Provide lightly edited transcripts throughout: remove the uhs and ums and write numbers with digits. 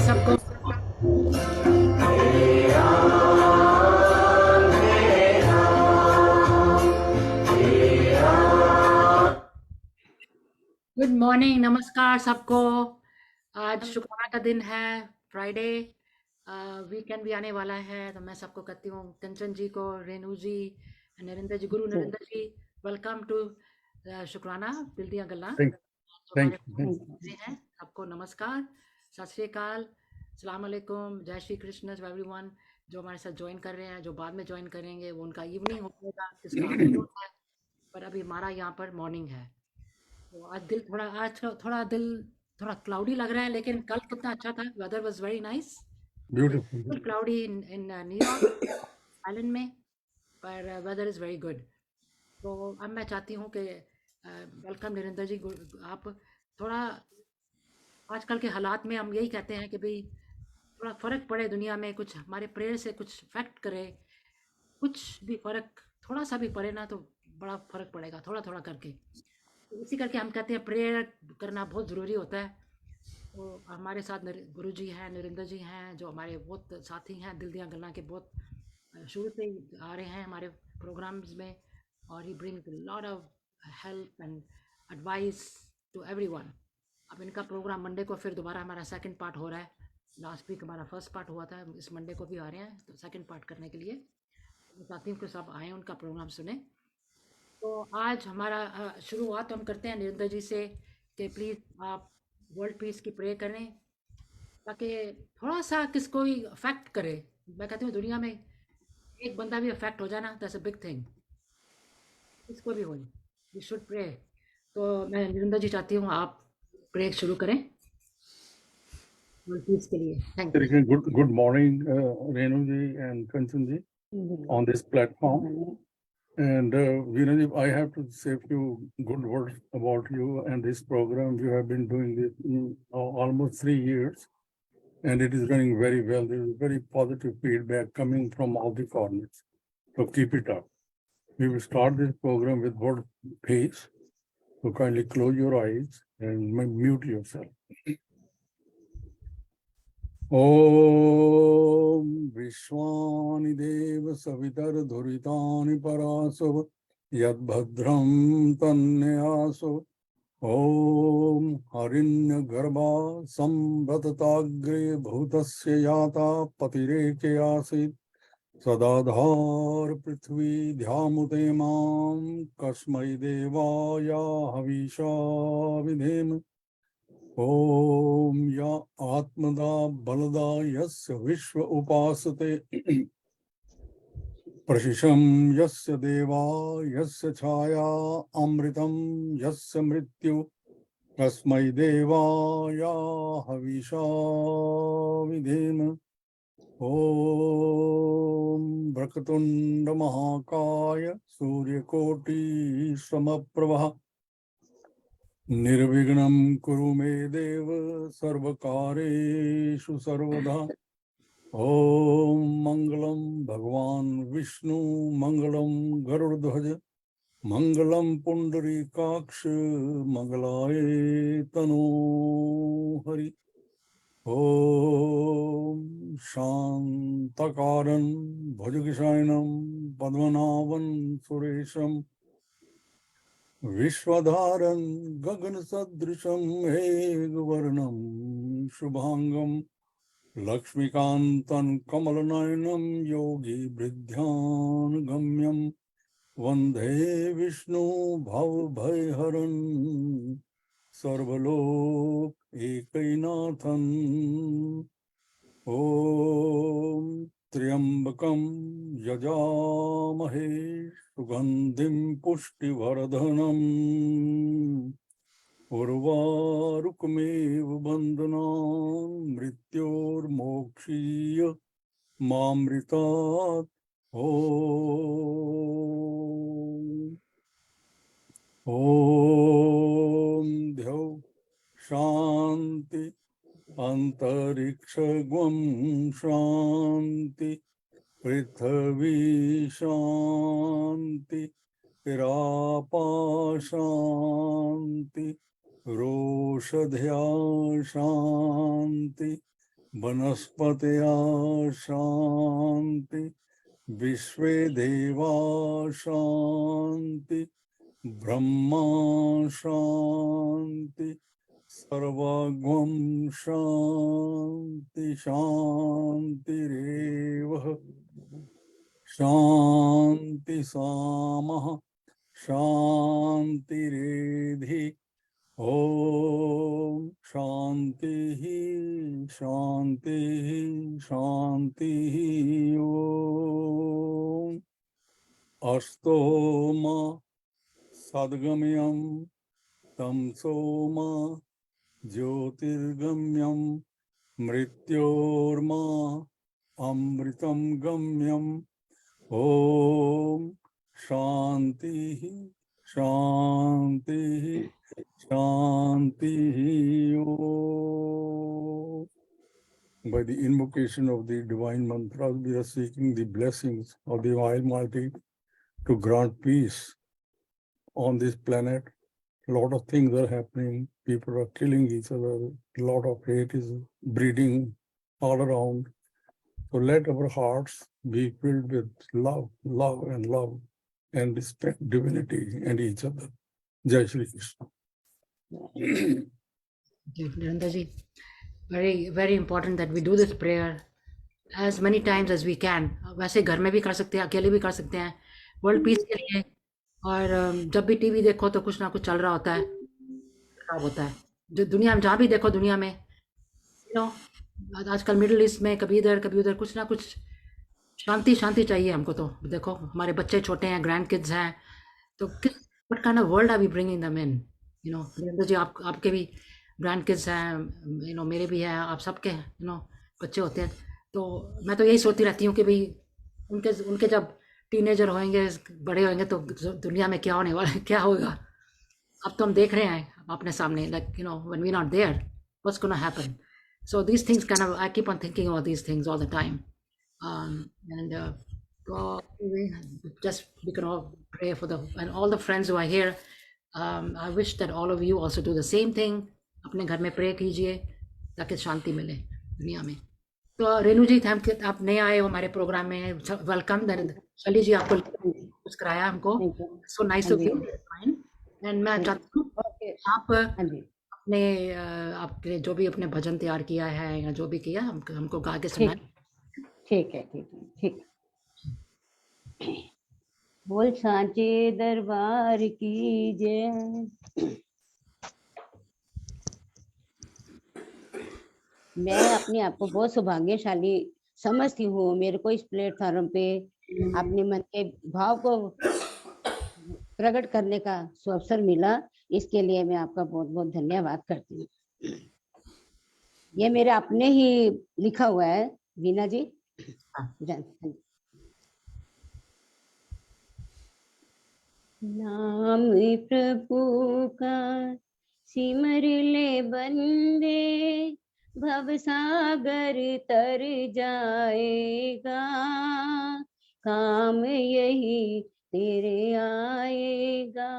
सबको। Good morning, नमस्कार सबको। आज शुक्रवार का दिन है, फ्राइडे। वीकेंड भी आने वाला है, तो मैं सबको कहती हूँ, कंचन जी को, रेनू जी, नरेंद्र जी, गुरु नरेंद्र जी, वेलकम टू शुक्राना दिल गल्ला। जो हमारे Thank you. हैं सबको नमस्कार, सत श्री अकाल, सलाम अलैकुम, जय श्री कृष्ण टू एवरीवन। जो हमारे साथ ज्वाइन कर रहे हैं, जो बाद में ज्वाइन करेंगे, वो उनका इवनिंग होगा, किसका आफ्टरनून है, पर अभी हमारा यहाँ पर मॉर्निंग है। तो आज का थोड़ा दिल थोड़ा क्लाउडी लग रहा है, लेकिन कल कितना अच्छा था, weather was very nice. Beautiful. Cloudy in New York island में, पर वेदर इज़ वेरी गुड। तो अब मैं चाहती हूँ कि वेलकम नरेंद्र जी, आप थोड़ा आजकल के हालात में हम यही कहते हैं कि भाई थोड़ा फ़र्क पड़े दुनिया में, कुछ हमारे प्रेयर से कुछ इफेक्ट करे, कुछ भी फ़र्क थोड़ा सा भी पड़े ना, तो बड़ा फ़र्क पड़ेगा, थोड़ा थोड़ा करके। तो इसी करके हम कहते हैं प्रेयर करना बहुत ज़रूरी होता है। तो हमारे साथ गुरु जी हैं, नरेंद्र जी हैं, जो हमारे बहुत साथी हैं, दिल दियाँ गल्लां के बहुत शुरू से ही आ रहे हैं हमारे प्रोग्राम्स में, और he brings lot of help and advice to everyone. अब इनका प्रोग्राम मंडे को फिर दोबारा हमारा सेकंड पार्ट हो रहा है। लास्ट वीक हमारा फर्स्ट पार्ट हुआ था, इस मंडे को भी आ रहे हैं तो सेकंड पार्ट करने के लिए। मैं चाहती हूँ कि सब आएँ, उनका प्रोग्राम सुने। तो आज हमारा शुरुआत हम करते हैं नरेंद्र जी से कि प्लीज़ आप वर्ल्ड पीस की प्रे करें, ताकि थोड़ा सा किसको ही अफेक्ट करे। मैं कहती हूँ दुनिया में एक बंदा भी अफेक्ट हो जाए ना, दैट्स अ बिग थिंग, किसको भी हो, वी शुड प्रे। तो मैं नरेंद्र जी चाहती हूँ आप प्रे शुरू करें वर्ल्ड पीस के लिए। Thank you. Good morning, Renu ji and Kanchan ji on this platform. And Veena ji, I have to say a few good words about you and this program. You have been doing this almost 3 years, and it is running very well. There is very positive feedback coming from all the corners. So keep it up. We will start this program with word peace. So kindly close your eyes and mute yourself. ॐ विश्वानि देव सवितर्धुरितानि परासो यद्भद्रं तन्यासो ॐ हरिण्यगर्भा संवदताग्रे भूतस्य याता पतिरेके आसीत् सदाधार पृथ्वी ध्यामुते मां कस्मै देवाय हविषा विधेम ॐ या आत्मदा बलदा यस्य विश्व उपासते प्रशिशं यस्य देवा यस्य छाया अमृतं यस्य मृत्यु तस्मै देवाय हविषा विधेम ॐ वक्रतुण्ड महाकाय सूर्यकोटि समप्रभः निर्विघ्नं कुरु मे देव सर्वकारेषु सर्वदा। ॐ मंगलम भगवान विष्णु मंगलम गरुड़ध्वज मंगलम पुंडरीकाक्ष मंगलाय तनो हरि। ॐ शांतकारं भुजगशयनं पद्मनाभं सुरेशं विश्वधारं गगनसदृशं मेघवर्णं शुभांगं लक्ष्मीकान्तं कमलनयनं योगिवृद्ध्यानुगम्यं वन्दे विष्णु भवभयहरं सर्वलोक एकनाथं। ॐ त्र्यंबकं यजामहे सुगंधिं पुष्टिवर्धनम् उर्वारुकमेव बन्धनान् मृत्योर्मोक्षीय मामृतात्। ॐ द्यौ शान्ति अंतरिक्षगं शान्ति पृथ्वी शान्ति रापा शान्ति रोषध्या शान्ति वनस्पतया शांति, विश्वे देवा शांति, ब्रह्मा शांति, सर्वगं शांति शांतिरेव, शांति सामः शांतिरेधि। ओम शांति शांति शांति। ओम अस्तो मा सद्गम्यं तमसो मा ज्योतिर्गम्यं, मृत्योर्मा अमृतं गम्यं। ओम शांति शांति शांति। Om. By the invocation of the divine mantras, we are seeking the blessings of the Almighty to grant peace on this planet. A lot of things are happening. People are killing each other. A lot of hate is breeding all around. So let our hearts be filled with love, love and love, and respect divinity and each other. Jai Shri Krishna. Nirendra ji, very very important that we do this prayer as many times as we can. वैसे घर में भी कर सकते हैं, अकेले भी कर सकते हैं, वर्ल्ड पीस के लिए। और जब भी टीवी देखो तो कुछ ना कुछ चल रहा होता है, खराब होता है। जो दुनिया में जहाँ भी देखो दुनिया में, यू नो, आजकल मिडिल ईस्ट में कभी उधर कुछ ना कुछ शांति शांति चाहिए हमको। तो देखो हमारे बच्चे छोटे हैं, ग्रैंड किड्स हैं, तो किस what kind of world are we bringing them in, you know. Narendra ji, आपके भी ग्रैंड किड्स हैं, यू नो, मेरे भी हैं, आप सबके यू नो बच्चे होते हैं। तो मैं तो यही सोचती रहती हूँ कि भाई उनके जब टीनेजर होंगे, बड़े होंगे, तो दुनिया में क्या होने वाला है, क्या होगा। अब तो हम देख रहे हैं अपने सामने, like you know, when we not there, what's gonna happen. So these things kind of, I keep on thinking about these things all the time. And just we can all pray for and all the friends who are here. I wish that all of you also do the same thing. अपने घर में pray कीजिए ताकि शांति मिले दुनिया में। तो रेणु जी, आप नए आए हो हमारे प्रोग्राम में, वेलकम। शैली जी, आपको कुछ कराया हमको, so nice of you. And मैं चाहती हूँ आप अपने आपने जो भी अपने भजन तैयार किया है या जो भी किया हमको गा के सुनाएं। ठीक है। बोल सांचे दरबार की जय। मैं अपने आप को बहुत सौभाग्यशाली समझती हूँ, मेरे को इस प्लेटफॉर्म पे अपने मन के भाव को प्रकट करने का अवसर मिला। इसके लिए मैं आपका बहुत बहुत धन्यवाद करती हूँ। ये मेरे अपने ही लिखा हुआ है, वीना जी। नाम प्रभु का सिमर ले बंदे, भव सागर तर जाएगा। काम यही तेरे आएगा।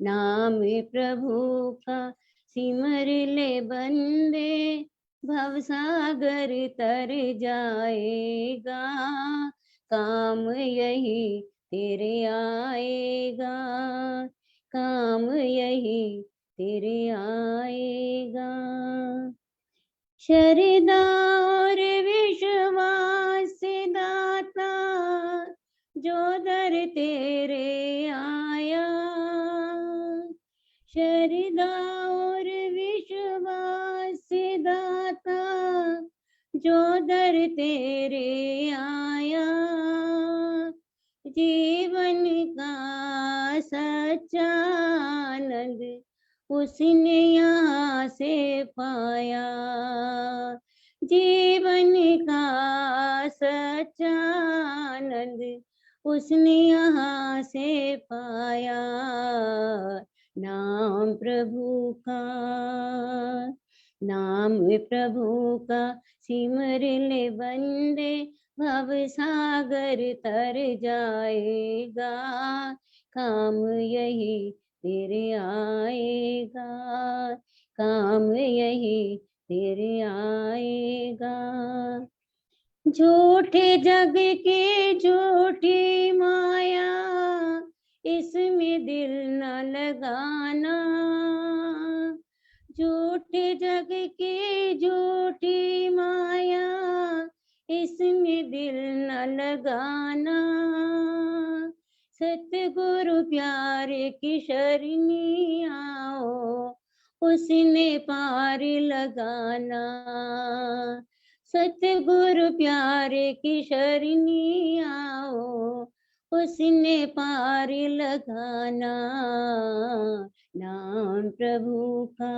नाम प्रभु का सिमर ले बंदे, भव सागर तर जाएगा। काम यही तेरे आएगा। काम यही तेरे आएगा। श्रद्धा और विश्वास दाता, जो दर तेरे आया। श्रद्धा और विश्वास दाता, जो दर तेरे आया। जीवन का सच्चा आनंद उसने यहाँ से पाया। जीवन का सच्चा आनंद उसने यहाँ से पाया। नाम प्रभु का, नाम प्रभु का सिमर ले बंदे, भव सागर तर जाएगा। काम यही तेरे आएगा। काम यही तेरे आएगा। झूठे जग की झूठी माया, इसमें दिल न लगाना। झूठे जग की झूठी माया, इसमें दिल न लगाना। सतगुरु प्यारे की शरणी आओ, उसने पार लगाना। सतगुरु प्यारे की शरणी आओ, उसने पार लगाना। नाम प्रभु का,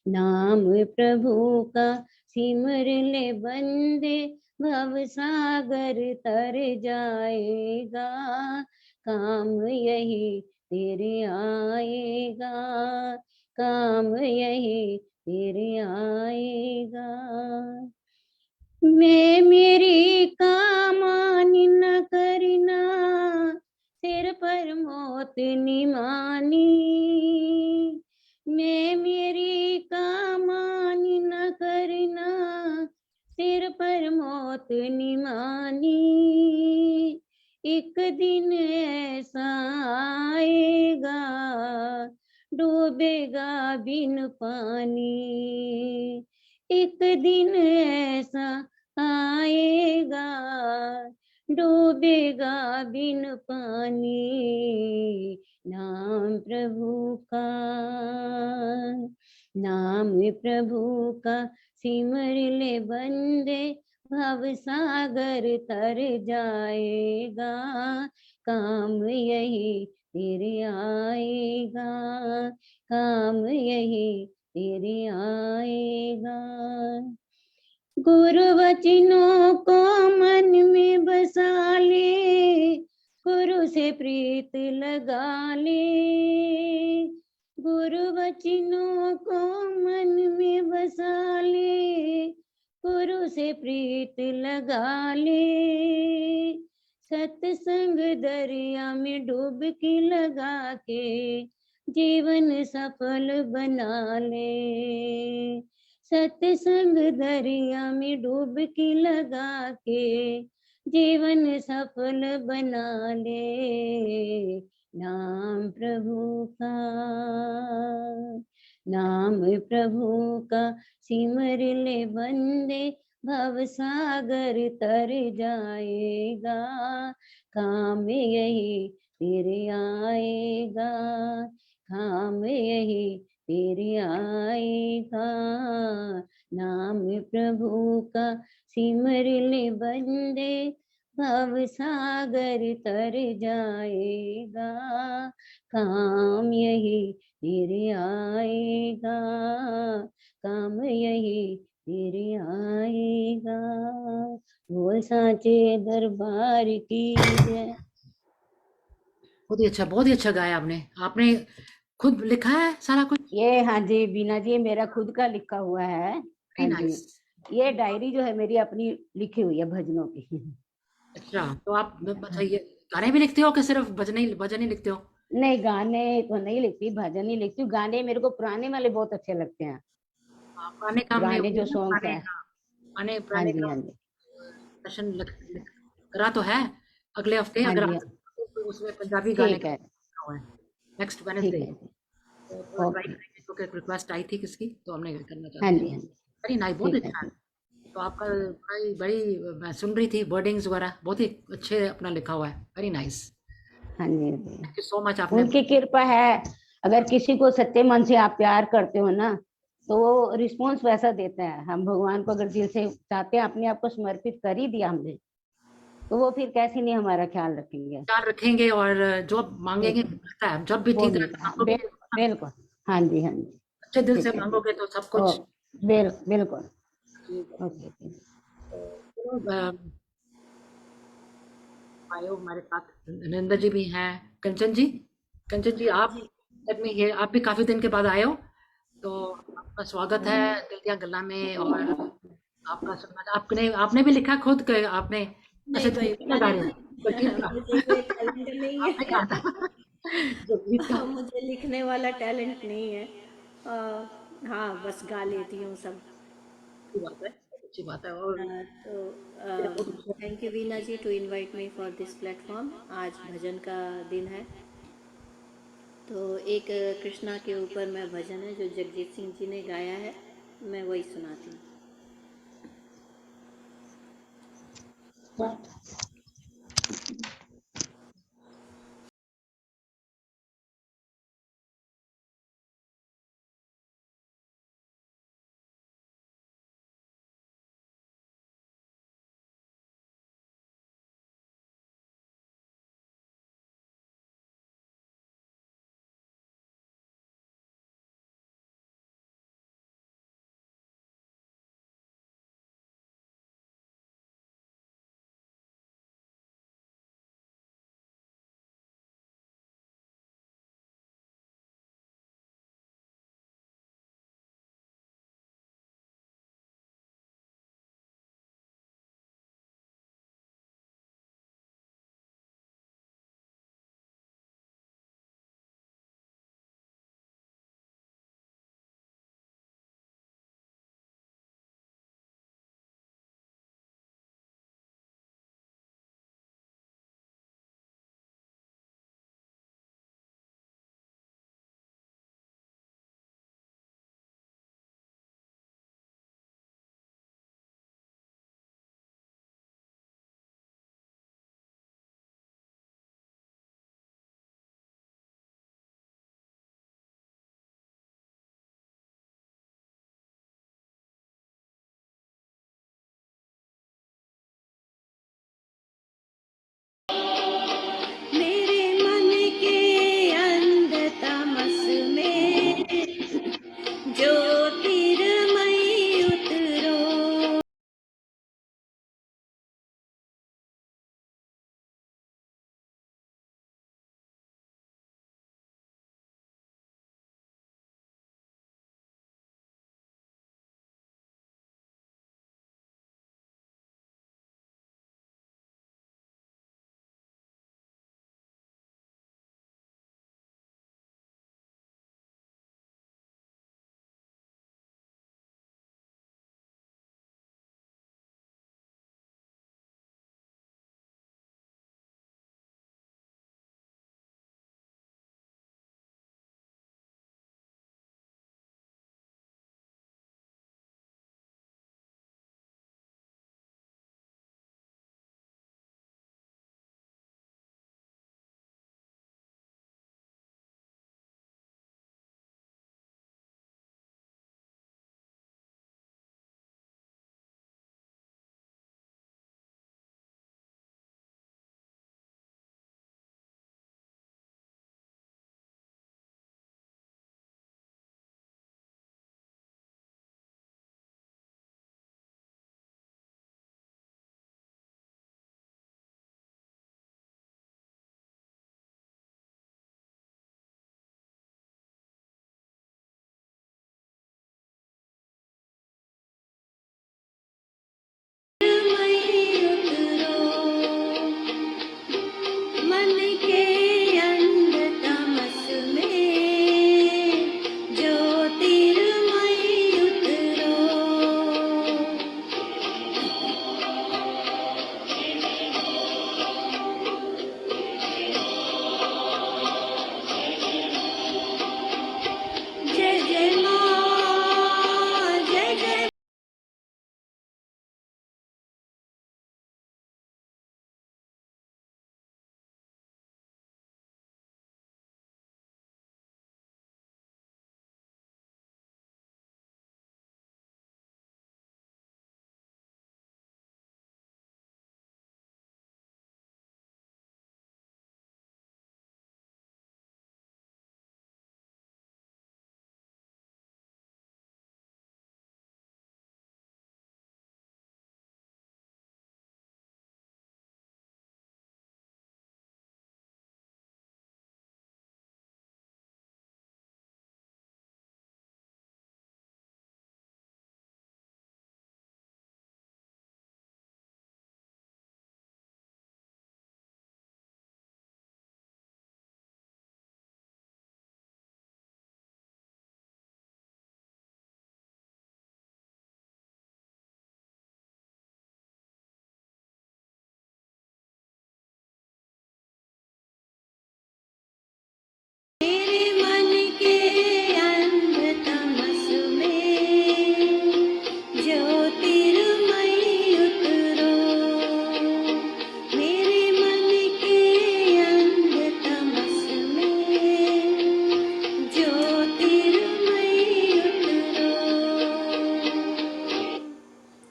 नाम प्रभु का सिमर ले बंदे, भव सागर तर जाएगा। काम यही तेरे आएगा, काम यही तेरे आएगा। मैं मेरी कामानी न करना, सिर पर मौत निमानी। मैं मेरी कामानी न करना, सिर पर मौत निमानी। एक दिन ऐसा आएगा, डूबेगा बिन पानी। एक दिन ऐसा आएगा, डूबेगा बिन पानी। नाम प्रभु का, नाम प्रभु का सिमर ले बंदे, भव सागर तर जाएगा। काम यही तेरे आएगा, काम यही तेरे आएगा। गुरु वचनों को मन में बसा ले, गुरु से प्रीत लगा ले। गुरु वचनों को मन में बसा ले, गुरु से प्रीत लगा ले। सत्संग दरिया में डुबकी लगा के जीवन सफल बना ले। सत्संग दरिया में डुबकी लगा के जीवन सफल बना ले। नाम प्रभु का, नाम प्रभु का सिमर ले बंदे, भव सागर तर जाएगा। काम यही तेरे आएगा, काम यही तेरे आएगा। नाम प्रभु का सिमर ले बंदे, भव सागर तर जाएगा। काम यही तेरे आएगा, काम यही तेरे आएगा। बोल साचे दरबार की जय। बहुत ही अच्छा गाया आपने। आपने खुद लिखा है सारा कुछ? ये हाँ जी बीना जी, मेरा खुद का लिखा हुआ है। हाँ जी, नाइस। ये डायरी जो है मेरी अपनी लिखी हुई है भजनों की। अच्छा, तो आप बताइए, गाने भी लिखते हो कि सिर्फ भजन ही लिखते हो? नहीं, गाने तो नहीं लिखती, भजन ही लिखती हूँ। गाने मेरे को पुराने वाले बहुत अच्छे लगते हैं। पुराने काम में पुराने जो सॉन्ग्स है, पुराने हाँ पुराने जी, हाँ काम जी, सेशन करा तो है अगले हफ्ते, हाँ अगर जी, आप तो उसमें पंजाबी गाने ठीक है, नेक्स्ट ठीक वेडनेसडे है, ट्राई ओके, करेंगे, क्योंकि रिक्वेस्ट आई थी किसकी, तो हमने करना हाँ चाहते जी, हैं। हाँ जी, वेरी नाइस, बहुत ठीक है, अच्छा है। तो आपका बड़ी बड़ी मैं सुन रही थी वर्डिंग्स वगैरह, बहुत ही अच्छे अपना लिखा हुआ है। वेरी नाइस, हाँ जी। Thank you so much. आपने उनकी कृपा है। अगर किसी को सच्चे मन से आप प्यार करते हो ना, तो वो रिस्पॉन्स वैसा देता है। हम भगवान को अगर दिल से चाहते हैं, अपने आप को समर्पित कर ही दिया हमने, तो वो फिर कैसे नहीं हमारा ख्याल रखेंगे। प्यार रखेंगे, और जो आप मांगेंगे बिल्कुल, मिलता है। जब भी वो ठीक मिलता रहता है है, आपको भी, बिल्कुल, हाँ जी, हाँ जी, अच्छे दिल से ठीक है जी। मांगोगे तो सब ओ, कुछ बिल्कुल, ठीक है। ओके, तो, आए हो हमारे साथ, नरेंद्र जी भी हैं, कंचन जी। कंचन जी, आप लेट मी हियर, आप भी काफी दिन के बाद आए हो, तो आपका स्वागत है दिल दिया गल्ला में। और आपका सुनना, आपने आपने भी लिखा खुद के आपने? अच्छा, नहीं भाई, जगजीत का गा रहे हो, जगजीत का मुझे ये टैलेंट नहीं आपने कहा है। था जगजीत का। मुझे लिखने वाला टैलेंट नहीं है। हाँ, बस गा लेती हूँ सब। अच्छी बात है, अच्छी बात है। और तो thank you Veena ji to invite me for this platform. आज भजन का दिन है, तो एक कृष्णा के ऊपर मैं भजन है जो जगजीत सिंह जी ने गाया है, मैं वही सुनाती हूँ।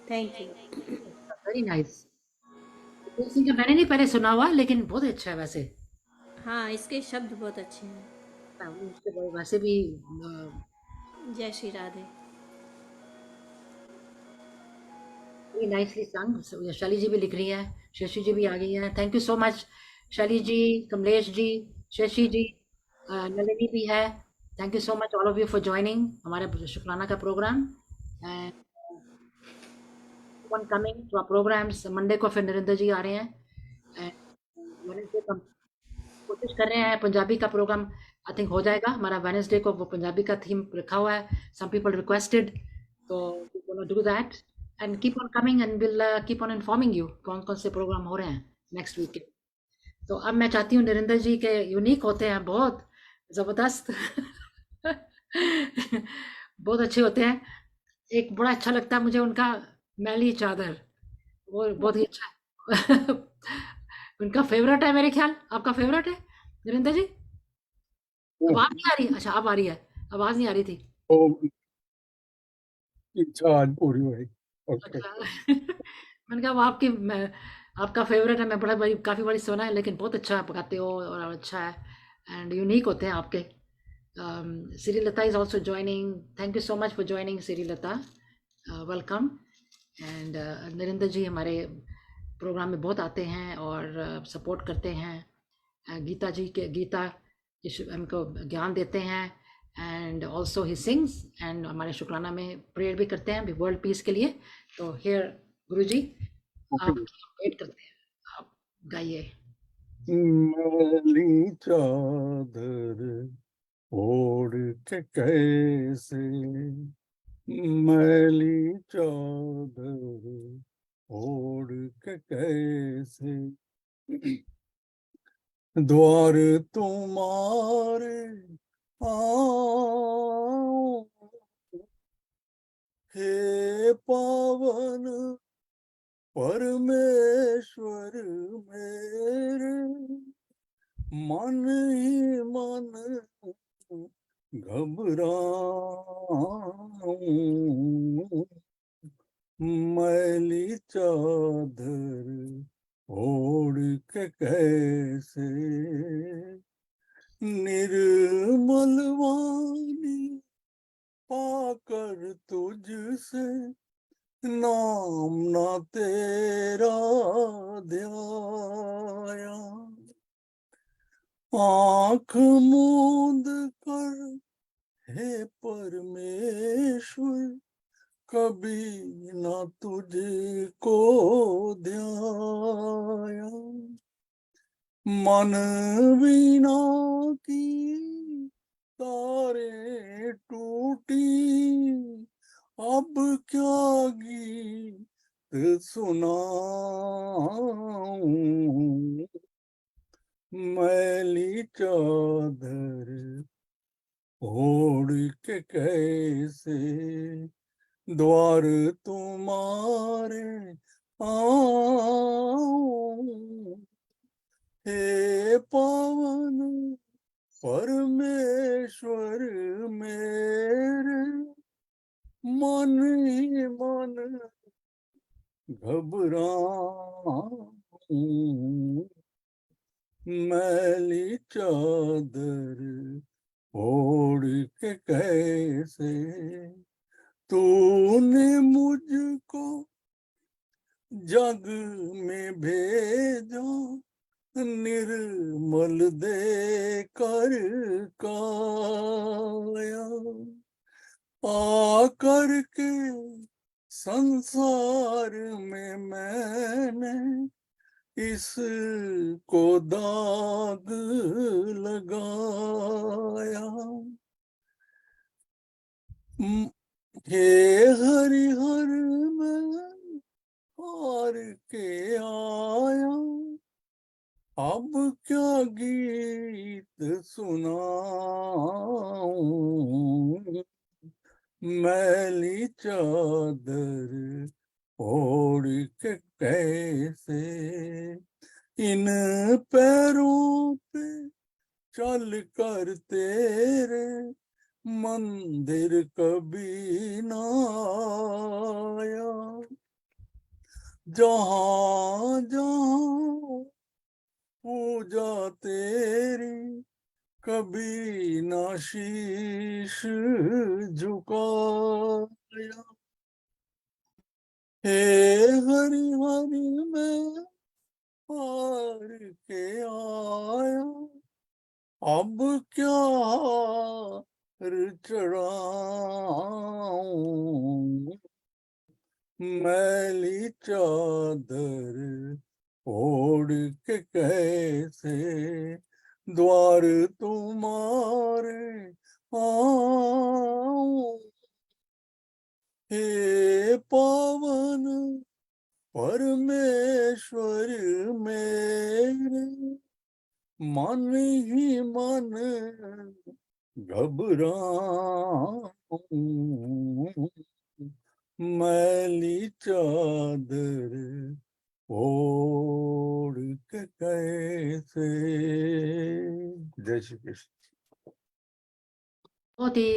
Thank you. Very nice. Jagjit Singh का मैंने नहीं पहले सुना हुआ, लेकिन बहुत अच्छा है वैसे। हाँ, इसके शब्द बहुत अच्छे हैं। उसके वैसे भी जय श्री राधे। नाइसली संग। शैली जी भी लिख रही है, शशि जी भी आ गई है। थैंक यू सो मच शैली जी, कमलेश जी, शशि जी, नलिनी भी है। Thank you so much all of you for joining हमारे शुक्राना का प्रोग्राम। And one coming to our programs. Monday को फिर नरेंद्र जी आ रहे हैं, एंड वेडनेसडे को हम कोशिश कर रहे हैं पंजाबी का प्रोग्राम आई थिंक हो जाएगा हमारा। वेडनेसडे को वो पंजाबी का थीम रखा हुआ है, सम पीपल रिक्वेस्टेड, तो we gonna do that and keep on coming and will keep on informing you कौन कौन से प्रोग्राम हो रहे हैं नेक्स्ट वीक के। तो अब मैं चाहती हूँ नरेंद्र जी के यूनिक होते हैं, बहुत ज़बरदस्त बहुत अच्छे होते हैं। एक बड़ा अच्छा लगता है मुझे उनका मैली चादर, वो बहुत ही अच्छा है उनका फेवरेट है मेरे ख्याल। आपका फेवरेट है नरेंद्र जी? आवाज नहीं आ रही? अच्छा अब आ रही है, आवाज नहीं आ रही थी। तो इच्छा आज पूरी हुई। ओके। अच्छा मैंने कहा वो आपकी आपका फेवरेट है। मैं बड़ा बड़ी काफ़ी बड़ी सुना है, लेकिन बहुत अच्छा पकाते हो और अच्छा है एंड यूनिक होते हैं आपके। Sri is also joining. Thank you so much for joining, Sri Lata. Welcome. And Narendra ji हमारे प्रोग्राम में बहुत आते हैं और सपोर्ट करते हैं। गीता जी के गीता हमको ज्ञान देते हैं and also he sings and हमारे शुक्राना में प्रेयर भी करते हैं वर्ल्ड पीस के लिए। तो हियर गुरु जी आप वेट करते हैं, आप गाइए। मैली चादर ओढ़ के कैसे, मैली चादर ओढ़ के कैसे द्वार तुम्हारे आओ, हे पावन परमेश्वर मेरे, मन ही मन घबराऊं, मैली चादर ओढ़ के कैसे, निर्मल वाणी पाकर तुझसे नाम ना तेरा ध्याया, आँख मूंद कर हे परमेश्वर कभी ना तुझको ध्याया, मन वीणा की तारे टूटी, अब क्या गीत सुनाऊं, मैली चादर ओढ़ के कैसे द्वार तुम्हारे आऊं, हे पावन परमेश्वर मेरे, मन ही मन घबराऊं, मैली चादर ओढ़ के कैसे, तूने मुझको जग में भेजा, निर्मल दे कर काया, आकर के संसार में मैंने इसको दाग लगाया, हे हरिहर मैं हार के आया, अब क्या गीत सुनाऊं, मैली चादर ओढ़ के कैसे, इन पैरों पे चल कर तेरे मंदिर कभी ना आया, जहाँ जहाँ पूजा तेरी कभी ना शीश झुकाया। हे हरि हरि मैं हार के आया, अब क्या हार चढ़ाऊं, मैली चादर ओढ़ के कैसे द्वार तुम्हारे आऊं। हे पावन परमेश्वर मेरे, मन ही मन घबराऊं, मैली चादर ओढ़ के कैसे। जय श्री कृष्ण। बहुत ही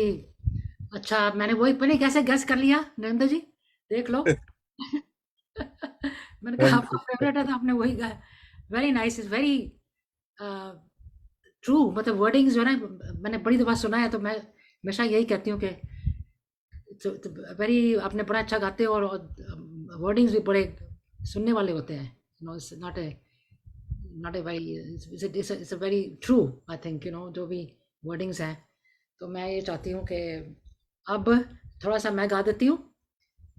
अच्छा। मैंने वही पता नहीं कैसे गेस कर लिया नरेंद्र जी, देख लो। मैंने कहा थैंक आपका यू। फेवरेट है तो आपने वही गाया। Very nice, is very true. मतलब वर्डिंग्स जो है ना, मैंने बड़ी दफा सुना है, तो मैं हमेशा यही कहती हूँ कि वेरी, आपने बड़ा अच्छा गाते हो, और वर्डिंग्स भी बड़े सुनने वाले होते हैं। It's not a very, it's a very true, I think, जो भी वर्डिंग्स हैं। तो मैं ये चाहती हूँ कि अब थोड़ा सा मैं गा देती हूँ।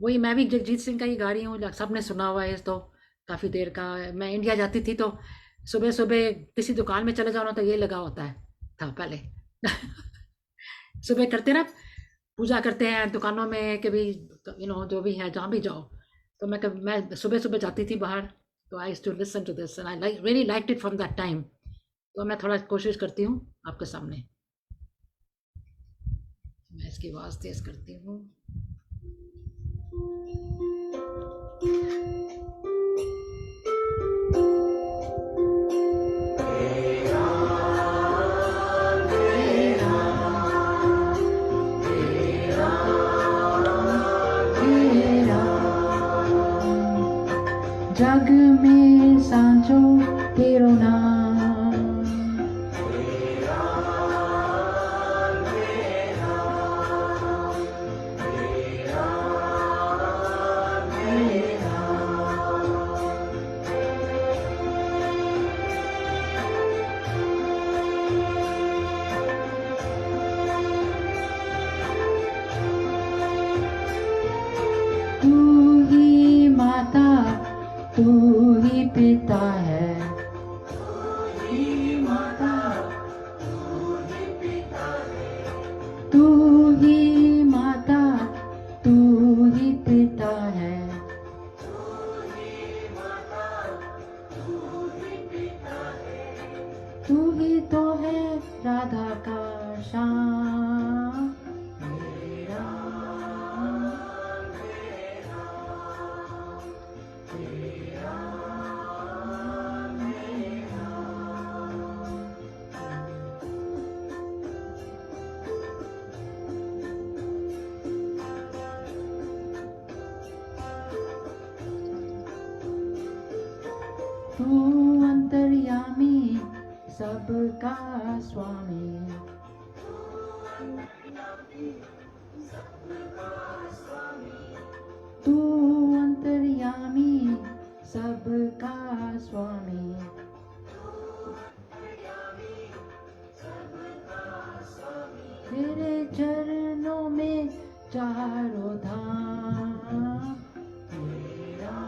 वही मैं भी जगजीत सिंह का ही गा रही हूँ, सबने सुना हुआ है। तो काफ़ी देर का मैं इंडिया जाती थी, तो सुबह सुबह किसी दुकान में चले जाओ ना, तो ये लगा होता है था पहले। सुबह करते ना, पूजा करते हैं दुकानों में, कि भी जो भी है, जहाँ भी जाओ। तो मैं सुबह सुबह जाती थी बाहर, तो I to listen to this and I really liked it from that time. तो मैं थोड़ा कोशिश करती हूँ आपके सामने। मैं इसकी आवाज़ तेज करती हूँ। जग में सांझो तेरो नाम, तू ही माता तू ही पिता है, तू ही माता तू ही पिता है, तू ही तो है राधा का श्याम। मेरा तू अंतर्यामी सबका स्वामी, तू अंतर्यामी सबका स्वामी, तेरे चरणों में चारों धाम। तेरा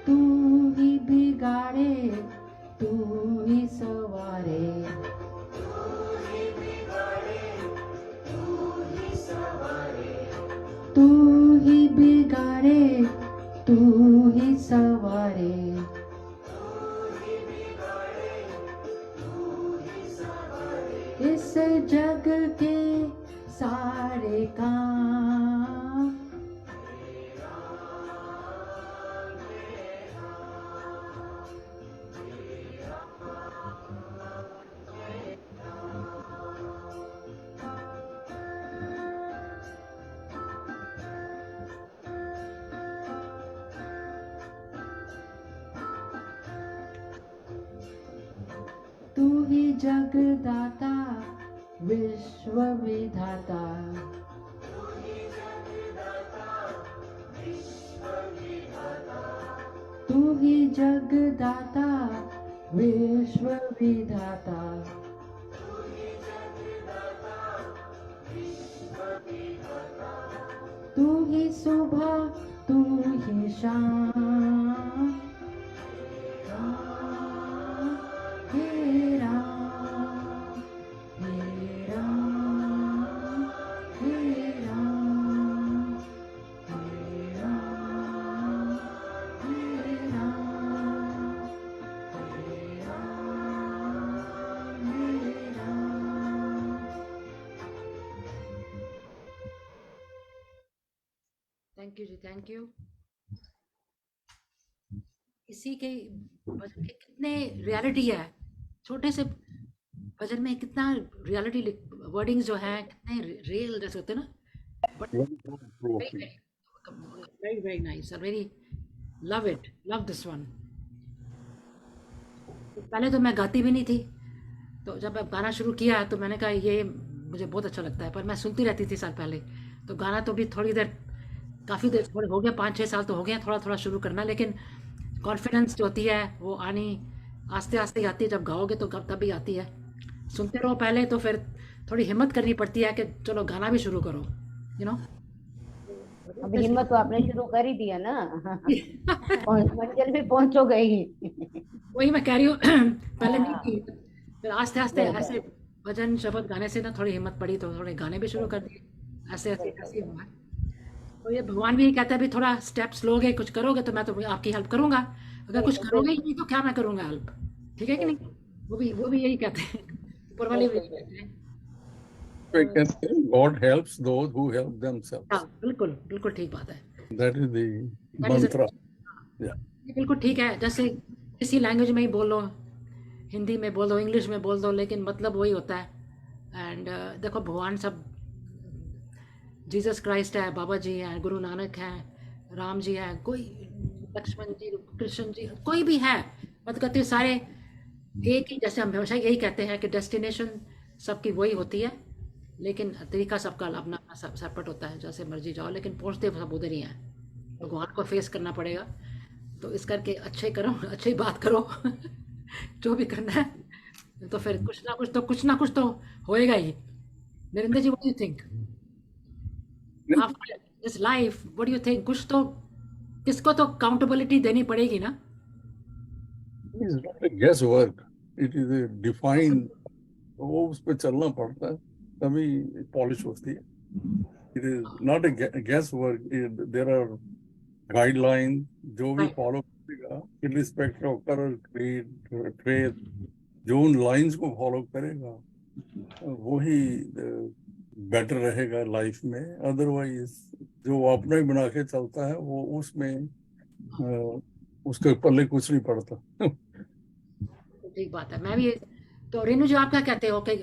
तू ही बिगाड़े तू ही सवारे, तू ही बिगाड़े तू ही सवारे, इस जग के सारे काम। तू ही जगदाता विश्व विधाता, तू ही जगदाता विश्व विधाता, तू ही सुबह तू ही शाम, हे राम हे राम हे राम हे राम हे राम हे राम हे Ram. Thank you ji, thank you. इसी के भजन के कितने रियलिटी है, छोटे से भजन में कितना रियलिटी, वर्डिंग्स जो है कितने रियल जैसे होते हैं ना, but Very thought-provoking. Very very nice, I very love it, love this one. पहले तो मैं गाती भी नहीं थी, तो जब अब गाना शुरू किया तो मैंने कहा ये मुझे बहुत अच्छा लगता है, पर मैं सुनती रहती थी साल पहले, तो गाना तो भी थोड़ी देर, काफ़ी देर थोड़े हो गया, 5-6 साल तो हो गया थोड़ा थोड़ा शुरू करना, लेकिन कॉन्फिडेंस जो होती है वो आनी आस्ते आस्ते ही आती है, जब गाओगे तो तभी आती है। सुनते रहो पहले, तो फिर थोड़ी हिम्मत करनी पड़ती है कि चलो गाना भी शुरू करो, यू नो। अब हिम्मत तो आपने शुरू कर ही दिया ना। मंजिल भी पहुंचो गई। वही मैं कह रही हूँ, पहले नहीं थी, फिर आस्ते आस्ते बिल्कुल। ऐसे भजन शब्द गाने से ना थोड़ी हिम्मत पड़ी, तो थोड़े गाने भी शुरू कर दिए, ऐसे ऐसे बिल्कुल। ऐसे ही हुआ। तो ये भगवान भी कहता है भी थोड़ा स्टेप्स लोगे, कुछ करोगे तो मैं तो आपकी हेल्प करूंगा, अगर कुछ बिल्कुल करोगे ही बिल्कुल नहीं तो क्या मैं करूंगा हेल्प, ठीक है कि नहीं? वो भी यही कहते हैं, ऊपर वाले भी बिल्कुल यही कहते हैं। I can say God helps those who help themselves. हाँ बिल्कुल बिल्कुल ठीक बात है, That is the That is mantra. Yeah. ये बिल्कुल ठीक है। जैसे किसी लैंग्वेज में ही बोल लो, हिंदी में बोल दो, इंग्लिश में बोल दो, लेकिन मतलब वही होता है। एंड देखो भगवान सब, जीसस क्राइस्ट है, बाबा जी हैं, गुरु नानक हैं, राम जी हैं, कोई लक्ष्मण जी, कृष्ण जी, कोई भी है, मतलब कहते हैं सारे एक ही, जैसे हम हमेशा यही कहते हैं कि डेस्टिनेशन सबकी वही होती है, लेकिन तरीका सबका अपना अपना सेपरेट होता है, जैसे मर्जी जाओ, लेकिन पहुंचते सब उधर ही हैं। भगवान को फेस करना पड़ेगा, तो इस करके अच्छे करो, अच्छी बात करो, जो भी करना है, तो फिर कुछ ना कुछ तो होएगा ही। Narendra ji, what do you think after this life, what do you think? कुछ तो किसको तो काउंटेबिलिटी देनी पड़ेगी ना। It is not a guesswork. It is a defined. वो उस पे चलना पड़ता है, तभी पॉलिश होती है। It is not a guesswork. There are guidelines जो भी फॉलो करेगा, irrespective of color, creed, faith, जो उन लाइंस को फॉलो करेगा वही बेटर रहेगा लाइफ में। अदरवाइज जो वो अपना ही बना के चलता है, वो उसमें उसके पल्ले कुछ नहीं पड़ता। ठीक बात है। मैं भी, तो रेनू जी आप क्या कहते हो कि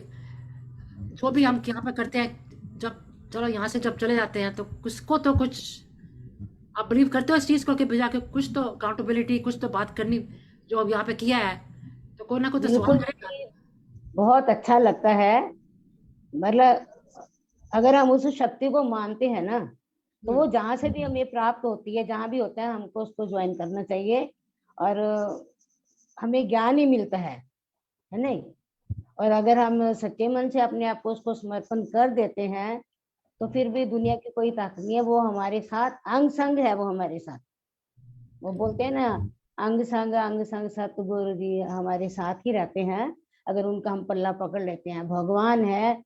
जो भी हम यहाँ पे करते हैं, जब चलो यहाँ से जब चले जाते हैं, तो कुछ तो कुछ आप बिलीव करते हो इस चीज को कि जाके कुछ तो अकाउंटेबिलिटी, कुछ तो बात करनी, जो अब यहाँ पे किया है, तो कोई ना कोई तो सवाल बिल्कुल करेगा। बहुत अच्छा लगता है। मतलब अगर हम उस शक्ति को मानते हैं ना, तो वो जहाँ से भी हमें प्राप्त होती है, जहाँ भी होता है, हमको उसको ज्वाइन करना चाहिए, और हमें ज्ञान ही मिलता है नहीं? और अगर हम सच्चे मन से अपने आप को उसको समर्पण कर देते हैं, तो फिर भी दुनिया की कोई ताकत नहीं है, वो हमारे साथ अंग संग है, वो हमारे साथ। वो बोलते हैं ना, अंग संग सतगुरु जी हमारे साथ ही रहते हैं, अगर उनका हम पल्ला पकड़ लेते हैं। भगवान है,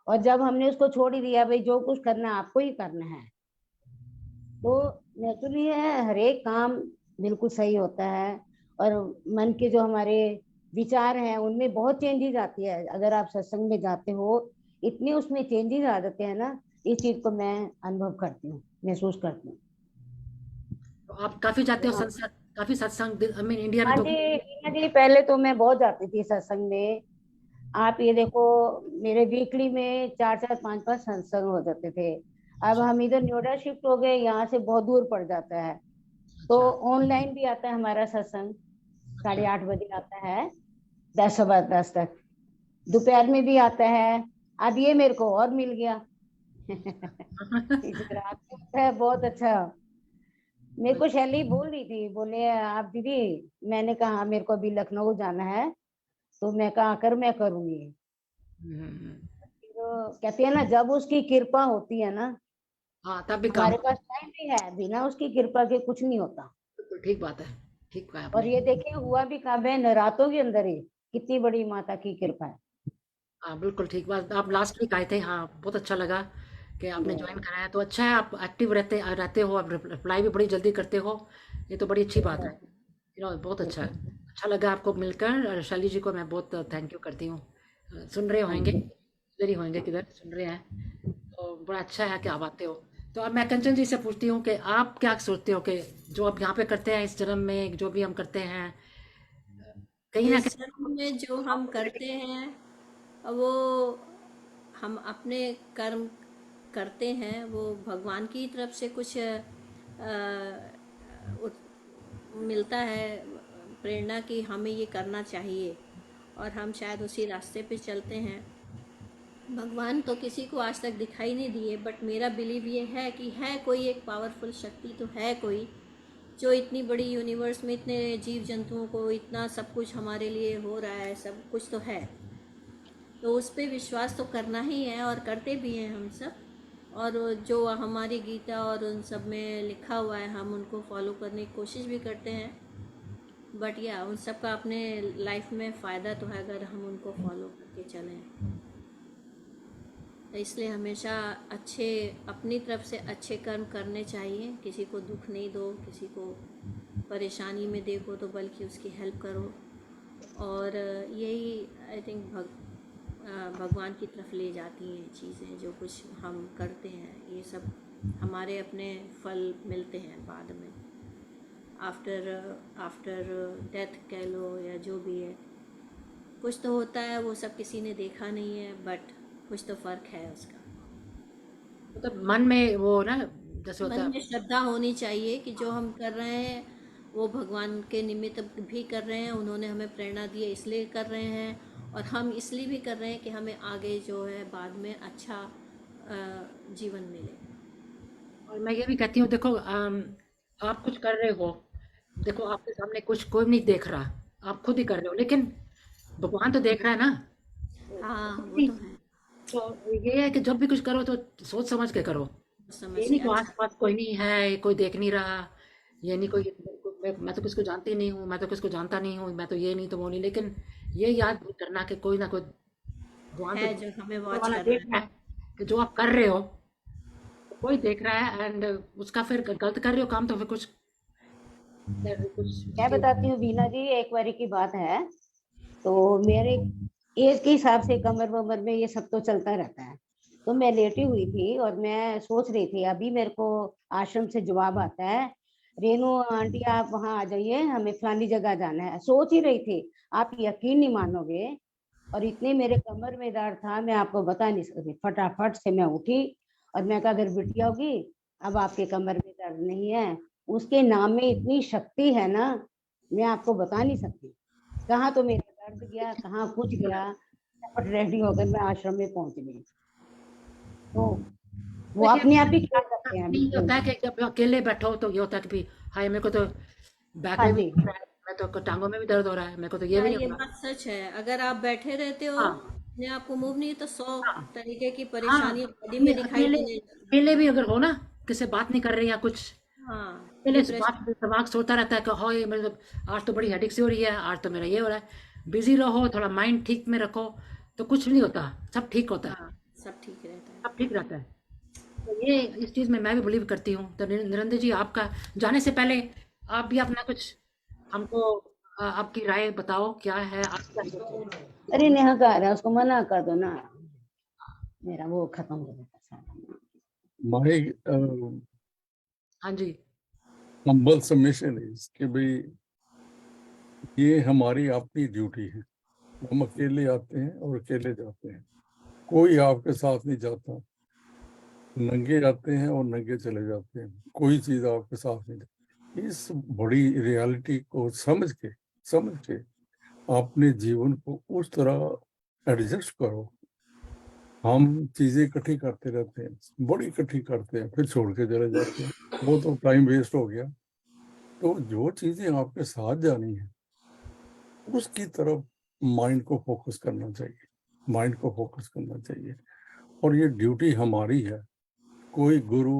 और जब हमने उसको छोड़ ही दिया, भाई जो कुछ करना है आपको ही करना है, तो नेचुरली है, हर एक काम बिल्कुल सही होता है। और मन के जो हमारे विचार हैं, उनमें बहुत चेंजेस आती है। अगर आप सत्संग में जाते हो, इतनी उसमें चेंजेस आ जाते हैं ना, इस चीज को मैं अनुभव करती हूँ, महसूस करती हूँ। तो आप काफी जाते हो हाँ सत्संग, काफी सत्संग, आई मीन इंडिया में हाँ तो। जी मीना जी, पहले तो मैं बहुत जाती थी सत्संग में। आप ये देखो, मेरे वीकली में 4 4 5 5 सत्संग हो जाते थे। अब हम इधर नोएडा शिफ्ट हो गए, यहाँ से बहुत दूर पड़ जाता है। तो अच्छा ऑनलाइन भी आता है हमारा सत्संग, अच्छा। 8:30 बजे आता है, 10 सवा 10 तक। दोपहर में भी आता है। अब ये मेरे को और मिल गया। इस रात में होता है, बहुत अच्छा। मेरे को शैली बोल रही थी, बोले आप दीदी, मैंने कहा "हाँ, मेरे को अभी लखनऊ जाना है, तो मैं कहा आकर मैं करूंगी"। हम्म, तो कहते हैं ना, जब उसकी कृपा होती है ना, हाँ तब भी काम हमारे पास टाइम भी है, बिना उसकी कृपा के कुछ नहीं होता। तो ठीक बात है, ठीक कहा और आपने। ये देखिए हुआ भी कब है, नरातों के अंदर ही। कितनी बड़ी माता की कृपा है। हाँ बिल्कुल ठीक बात, आप लास्ट वीक आए थे, हाँ बहुत अच्छा लगा कि आपने ज्वाइन कराया, तो अच्छा है आप एक्टिव रहते रहते हो, आप रिप्लाई भी बड़ी जल्दी करते हो, ये तो बड़ी अच्छी बात है। बहुत अच्छा है, अच्छा लगा आपको मिलकर, और शैली जी को मैं बहुत थैंक यू करती हूँ। सुन रहे हाँ होंगे, जी। इधर ही होंगे, किधर सुन रहे हैं, तो बड़ा अच्छा है कि आप आते हो। तो अब मैं कंचन जी से पूछती हूँ कि आप क्या सोचते हो कि जो आप यहाँ पे करते हैं इस जन्म में, जो भी हम करते हैं, कहीं ना इस कहीं जन्म में जो हम करते हैं वो हम अपने कर्म करते हैं, वो भगवान की तरफ से कुछ मिलता है प्रेरणा कि हमें ये करना चाहिए, और हम शायद उसी रास्ते पे चलते हैं। भगवान तो किसी को आज तक दिखाई नहीं दिए, बट मेरा बिलीव ये है कि है कोई एक पावरफुल शक्ति तो है कोई, जो इतनी बड़ी यूनिवर्स में इतने जीव जंतुओं को इतना सब कुछ हमारे लिए हो रहा है, सब कुछ तो है। तो उस पे विश्वास तो करना ही है, और करते भी हैं हम सब। और जो हमारी गीता और उन सब में लिखा हुआ है, हम उनको फॉलो करने की कोशिश भी करते हैं। बट या उन सब का अपने लाइफ में फ़ायदा तो है अगर हम उनको फॉलो करके चलें। तो इसलिए हमेशा अच्छे, अपनी तरफ से अच्छे कर्म करने चाहिए। किसी को दुख नहीं दो, किसी को परेशानी में देखो तो बल्कि उसकी हेल्प करो। और यही आई थिंक भगवान की तरफ ले जाती हैं चीज़ें, जो कुछ हम करते हैं ये सब हमारे अपने फल मिलते हैं बाद में, आफ्टर आफ्टर डेथ कह लो या जो भी है। कुछ तो होता है, वो सब किसी ने देखा नहीं है, बट कुछ तो फ़र्क है उसका। मतलब मन में वो ना, जैसे होता मन है। में श्रद्धा होनी चाहिए कि जो हम कर रहे हैं वो भगवान के निमित्त भी कर रहे हैं, उन्होंने हमें प्रेरणा दी है इसलिए कर रहे हैं, और हम इसलिए भी कर रहे हैं कि हमें आगे जो है बाद में अच्छा जीवन मिले। और मैं ये भी कहती हूँ, देखो आप कुछ कर रहे हो, देखो आपके सामने कुछ कोई नहीं देख रहा, आप खुद ही कर रहे हो, लेकिन भगवान तो देख रहा है ना। हाँ वो नहीं, तो है। तो ये है कि जब भी कुछ करो तो सोच समझ के करो, समझ ये के नहीं कि अच्छा। आस पास कोई नहीं है, कोई देख नहीं रहा, ये नहीं कोई, मैं तो किसको जानती नहीं हूँ, मैं तो किसको जानता नहीं हूँ, मैं तो ये नहीं तो वो नहीं, लेकिन ये याद करना कि कोई ना कोई भगवान तो है जो हमें ऊपर वॉच वाला कर रहा देख है। रहा है कि जो आप कर रहे हो, कोई देख रहा है, एंड उसका फिर गलत कर रहे हो काम तो फिर कुछ कुछ मैं बताती हूँ बीना जी, एक बारी की बात है। तो मेरे एज के हिसाब से कमर वमर में ये सब तो चलता रहता है। तो मैं लेटी हुई थी और मैं सोच रही थी, अभी मेरे को आश्रम से जवाब आता है, रेनू आंटी आप वहां आ जाइए, हमें फलानी जगह जाना है। सोच ही रही थी, आप यकीन नहीं मानोगे, और इतने मेरे कमर में दर्द था, मैं आपको बता नहीं सकती। फटाफट से मैं उठी और मैं कहा, अगर बिटिया होगी अब आपके कमर में दर्द नहीं है। उसके नाम में इतनी शक्ति है ना, मैं आपको बता नहीं सकती। कहाँ तो मेरा दर्द गया, कहाँ कुछ गया। फटाफट रेडी होकर मैं आश्रम में पहुंच गई। तो वो देखिए, अपने आप ही ख्याल रखते हैं नहीं बिल्कुल। होता है कि जब अकेले बैठो तो ये होता है कि भी हाय मेरे को तो बैक हाँ में भी जी। दर्द है, मैं तो टांगों में भी दर्द हो रहा है, मेरे को तो ये भी हाँ नहीं ये हो रहा। बात सच है, अगर आप बैठे रहते हो हाँ अपने आप को मूव नहीं, तो 100 हाँ तरीके की हाँ, परेशानी बॉडी ये में दिखाई अकेले देने लगती अकेले भी अगर हो ना, किसी से बात नहीं कर रहे या कुछ, है। हाँ अकेले से बात, डिप्रेशन। दिमाग सोचता रहता है कि हाँ ये मेरे तो आज तो बड़ी हेडेक सी हो रही है, आज तो मेरा ये हो रहा है। बिजी रहो, थोड़ा माइंड ठीक में रखो, तो कुछ नहीं होता, सब ठीक होता है, हाँ सब ठीक रहता है। सब ठीक रहता है। तो ये इस चीज़ में मैं भी बिलीव करती हूँ। तो निरंजन जी, आपका जाने से पहले आप भी अपना कुछ हमको आपकी राय बताओ, क्या है आप क्या सोचते हैं? अरे नेहा कह रहा है, उसको मना कर दो ना। मेरा वो खत्म हो जाता सारा। My हाँ जी, humble submission is कि भाई ये हमारी अपनी ड्यूटी है। हम अकेले आते हैं और अकेले जाते हैं, कोई आपके साथ नहीं जाता। नंगे आते हैं और नंगे चले जाते हैं, कोई चीज आपके साथ नहीं जाती। इस बड़ी रियलिटी को समझ के अपने जीवन को उस तरह एडजस्ट करो। हम चीजें इकट्ठी करते रहते हैं, बड़ी इकट्ठी करते हैं, फिर छोड़ के चले जाते हैं, वो तो टाइम वेस्ट हो गया। तो जो चीजें आपके साथ जानी है उसकी तरफ माइंड को फोकस करना चाहिए, माइंड को फोकस करना चाहिए। और ये ड्यूटी हमारी है। कोई गुरु,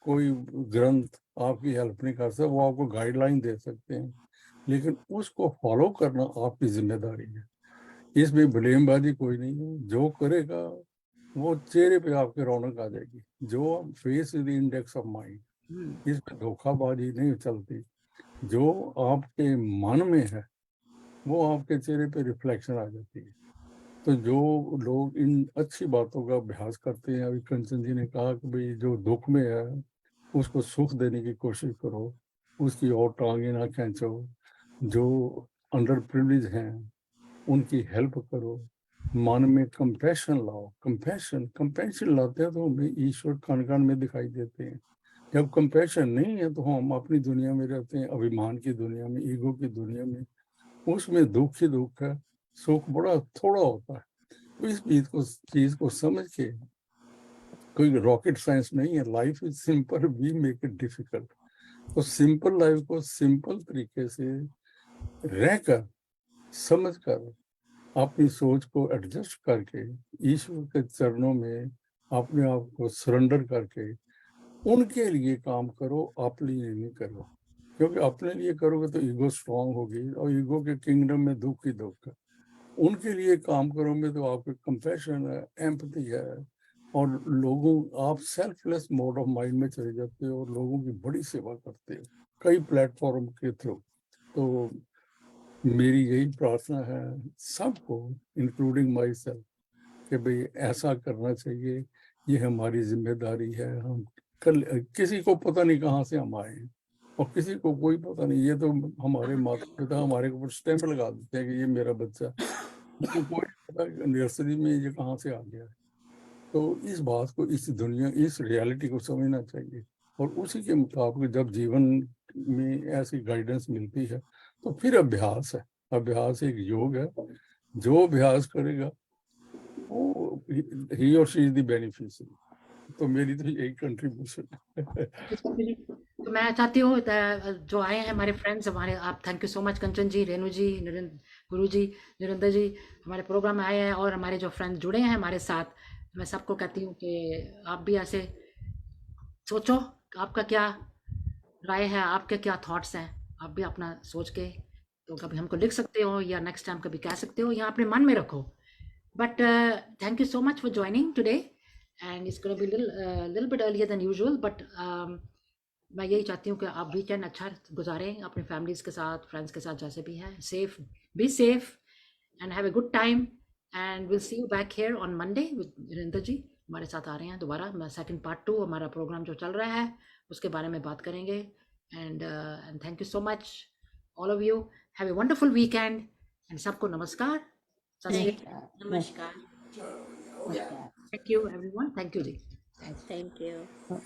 कोई ग्रंथ आपकी हेल्प नहीं कर सकता, वो आपको गाइडलाइन दे सकते हैं, लेकिन उसको फॉलो करना आपकी जिम्मेदारी है। इसमें ब्लेमबाजी कोई नहीं है। जो करेगा वो चेहरे पे आपके रौनक आ जाएगी। जो face is the index of mind, इसमें धोखाबाजी नहीं चलती। जो आपके मन में है वो आपके चेहरे पे रिफ्लेक्शन आ जाती है। तो जो लोग इन अच्छी बातों का अभ्यास करते हैं, अभी कंचन जी ने कहा कि भाई जो दुख में है उसको सुख देने की कोशिश करो, उसकी और टांगे ना खींचो। जो अंडर प्रिविलेज हैं उनकी हेल्प करो, मन में कंपैशन लाओ। कंपैशन लाते हैं तो हमें ईश्वर कण कण में दिखाई देते हैं। जब कंपैशन नहीं है तो हम अपनी दुनिया में रहते हैं, अभिमान की दुनिया में, ईगो की दुनिया में। उसमें दुख ही दुख है, सुख बड़ा थोड़ा होता है। तो इस चीज को समझ के, कोई रॉकेट साइंस नहीं है, life is simple, we make it difficult. तो सिंपल लाइफ को सिंपल तरीके से रहकर, समझकर, अपनी सोच को एडजस्ट करके, ईश्वर के चरणों में अपने आप को सरेंडर करके उनके लिए काम करो, अपने लिए नहीं करो। क्योंकि अपने लिए करोगे तो ईगो स्ट्रांग होगी और ईगो के किंगडम में दुख ही दुख है। उनके लिए काम करोगे तो आपके कंपैशन है, एम्पैथी है, और लोगों, आप सेल्फलेस मोड ऑफ माइंड में चले जाते हो और लोगों की बड़ी सेवा करते हो कई प्लेटफॉर्म के थ्रू। तो मेरी यही प्रार्थना है सबको, इंक्लूडिंग माई सेल्फ, कि भाई ऐसा करना चाहिए। ये हमारी जिम्मेदारी है। हम कल किसी को पता नहीं कहाँ से हम आए हैं, और किसी को कोई पता नहीं। ये तो हमारे माता पिता हमारे ऊपर स्टैंप लगा देते हैं कि ये मेरा बच्चा, तो कोई पता नर्सरी में ये कहाँ से आ गया है। तो इस बात को, इस दुनिया, इस रियलिटी को समझना चाहिए, और उसी के मुताबिक जब जीवन में ऐसी गाइडेंस मिलती है तो फिर अभ्यास है। अभ्यास एक योग है। जो अभ्यास करेगा वो ही और शी इज द बेनिफिशियरी। तो मेरी तो यही कंट्रीब्यूशन है। तो मैं चाहती हूँ जो आए हैं हमारे फ्रेंड्स, हमारे, आप थैंक यू सो मच कंचन जी, रेणु जी, गुरु जी, निरिंदर जी हमारे प्रोग्राम में आए हैं, और हमारे जो फ्रेंड्स जुड़े हैं हमारे साथ, मैं सबको कहती हूँ कि आप भी ऐसे सोचो, आपका क्या राय है, आपके क्या थॉट्स हैं, आप भी अपना सोच के तो कभी हमको लिख सकते हो, या नेक्स्ट टाइम कभी कह सकते हो, या अपने मन में रखो। But thank you so much for joining today, and it's going to be little bit earlier than usual, but मैं यही चाहती हूँ कि आप वीकेंड अच्छा गुजारें अपने फैमिलीज के साथ, फ्रेंड्स के साथ, जैसे भी हैं। Safe, be safe and have a good time, and will see you back here on Monday with Virendra ji हमारे साथ आ रहे हैं दोबारा। मैं सेकंड पार्ट 2 हमारा प्रोग्राम जो चल रहा है उसके बारे में बात करेंगे। And thank you so much all of you, have a wonderful weekend, and सबको नमस्कार, सत श्री अकाल। नमस्कार। नमस्कार। Thank you everyone, thank you ji. Thank you.